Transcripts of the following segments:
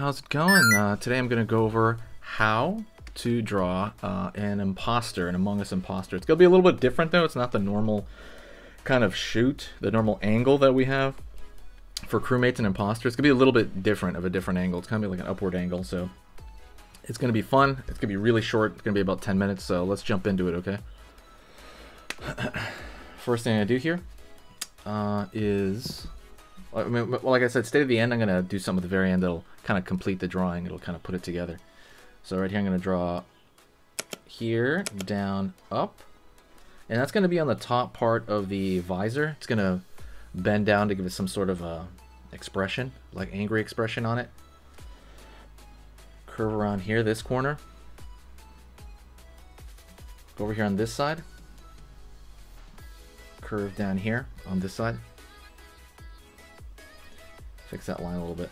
how's it going? Today I'm going to go over how to draw an imposter, an Among Us imposter. It's going to be a little bit different though. It's not the normal kind of shoot, the normal angle that we have for crewmates and imposters. It's going to be a little bit different of a different angle. It's going to be like an upward angle, so it's going to be fun. It's going to be really short. It's going to be about 10 minutes, so let's jump into it, okay? First thing I do here is... well, like I said, stay to the end. I'm going to do something at the very end that'll kind of complete the drawing. It'll kind of put it together. So right here I'm going to draw here, down, up. And that's going to be on the top part of the visor. It's going to bend down to give it some sort of expression, like angry expression on it. Curve around here, this corner. Go over here on this side. Curve down here on this side. Fix that line a little bit.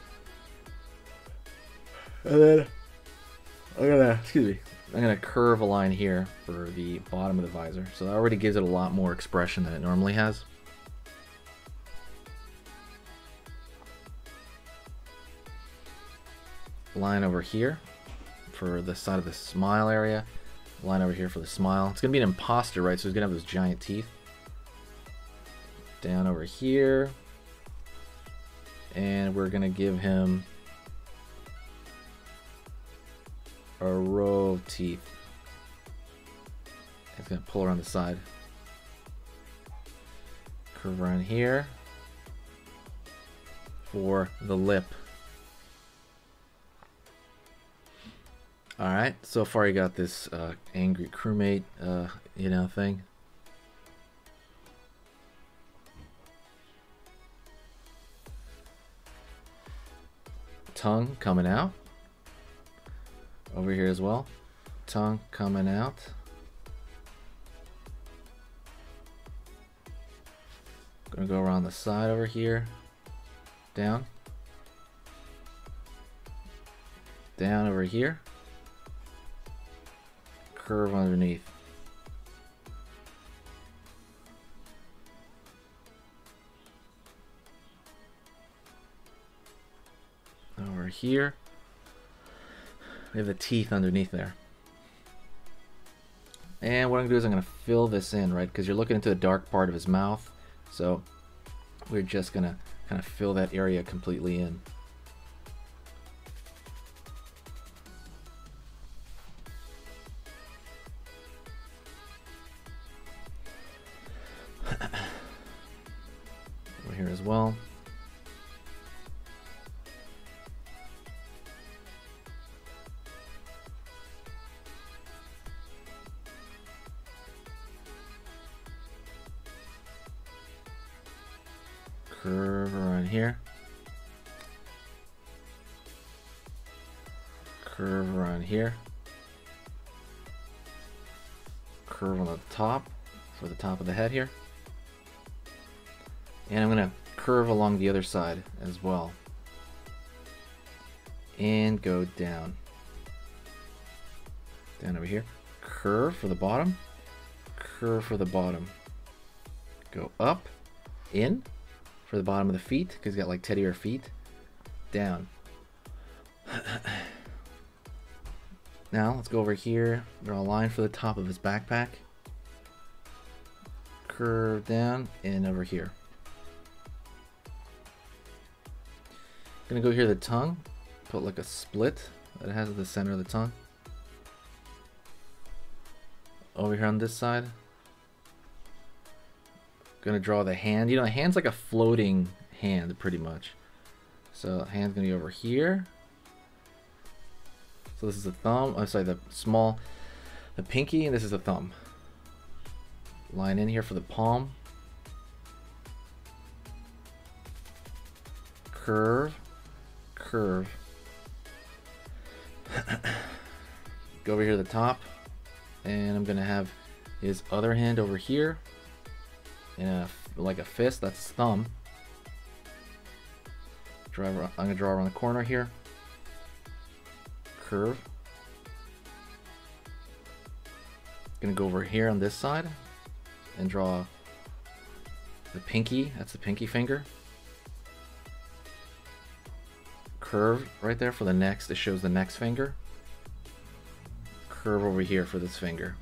And then I'm gonna curve a line here for the bottom of the visor. So that already gives it a lot more expression than it normally has. Line over here for the side of the smile area. Line over here for the smile. It's gonna be an imposter, right? So he's gonna have those giant teeth. Down over here. And we're gonna give him a row of teeth. It's gonna pull around the side. Curve around here for the lip. Alright, so far you got this angry crewmate, you know, thing. Tongue coming out. Over here as well. Tongue coming out. Gonna go around the side over here. Down. Down over here. Curve underneath. Over here. We have the teeth underneath there. And what I'm going to do is I'm going to fill this in, right? Because you're looking into the dark part of his mouth. So we're just going to kind of fill that area completely in. Over here as well. Curve around here. Curve around here. Curve on the top for the top of the head here. And I'm going to curve along the other side as well. And go down. Down over here. Curve for the bottom. Curve for the bottom. Go up. In. For the bottom of the feet, because he's got like teddy bear feet. Down. Now let's go over here, draw a line for the top of his backpack. Curve down and over here. Gonna go here the tongue, put like a split that it has at the center of the tongue. Over here on this side. Gonna draw the hand. You know, the hand's like a floating hand, pretty much. So the hand's gonna be over here. So this is the thumb. I'm sorry, the pinky, and this is the thumb. Line in here for the palm. Curve, curve. Go over here to the top, and I'm gonna have his other hand over here. Like a fist, that's his thumb. I'm gonna draw around the corner here. Curve. Gonna go over here on this side and draw the pinky. That's the pinky finger. curve right there for the next. It shows the next finger. Curve over here for this finger.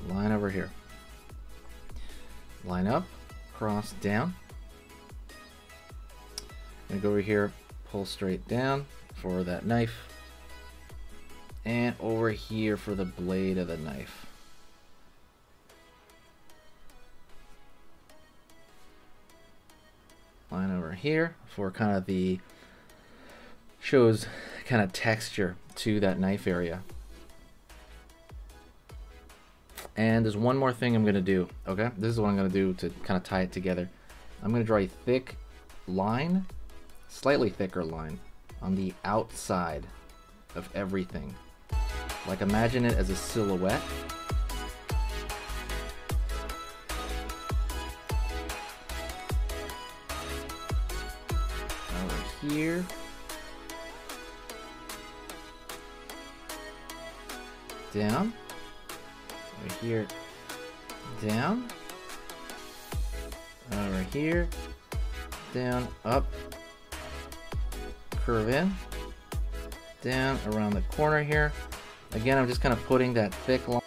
Line over here. Line up, cross down. And go over here, pull straight down for that knife. And over here for the blade of the knife. Line over here for kind of the, shows kind of texture to that knife area. And there's one more thing I'm going to do, okay? This is what I'm going to do to kind of tie it together. I'm going to draw a thick line, slightly thicker line, on the outside of everything. Like imagine it as a silhouette. Over here. Down. Over here. Down. Over here. Down. Up. Curve in. Down around the corner here. Again, I'm just kind of putting that thick line.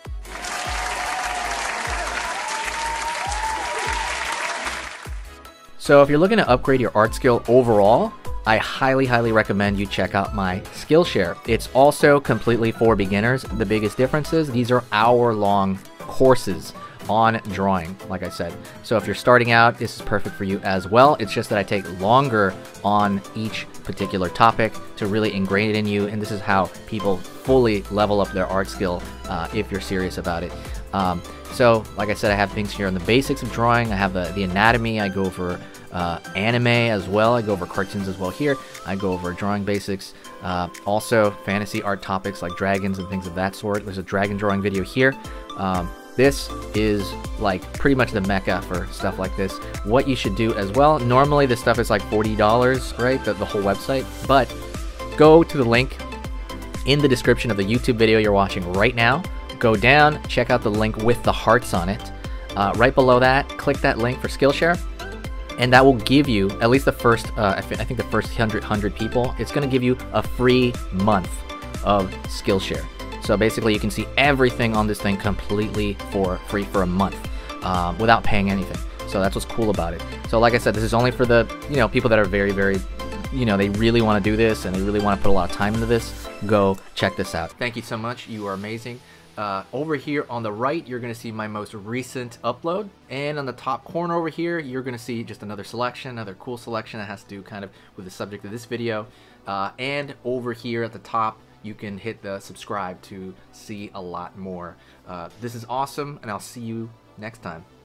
So if you're looking to upgrade your art skill overall, I highly recommend you check out my Skillshare. It's also completely for beginners. The biggest difference is these are hour-long courses on drawing, like I said. So if you're starting out, this is perfect for you as well. It's just that I take longer on each particular topic to really ingrain it in you, and this is how people fully level up their art skill if you're serious about it. So like I said, I have things here on the basics of drawing. I have the anatomy. I go over anime as well. I go over cartoons as well here. I go over drawing basics. Also fantasy art topics like dragons and things of that sort. There's a dragon drawing video here. This is like pretty much the mecca for stuff like this. What you should do as well, normally this stuff is like $40, right? The whole website, but go to the link in the description of the YouTube video you're watching right now. Go down, check out the link with the hearts on it. Right below that, click that link for Skillshare, and that will give you, at least the first, I think the first 100 people, it's going to give you a free month of Skillshare. So basically you can see everything on this thing completely for free for a month without paying anything. So that's what's cool about it. So like I said, this is only for the, people that are very, they really want to do this and they really want to put a lot of time into this. Go check this out. Thank you so much. You are amazing. Over here on the right, you're going to see my most recent upload. And on the top corner over here, you're going to see just another selection, another cool selection that has to do kind of with the subject of this video. And over here at the top, you can hit the subscribe to see a lot more. This is awesome, and I'll see you next time.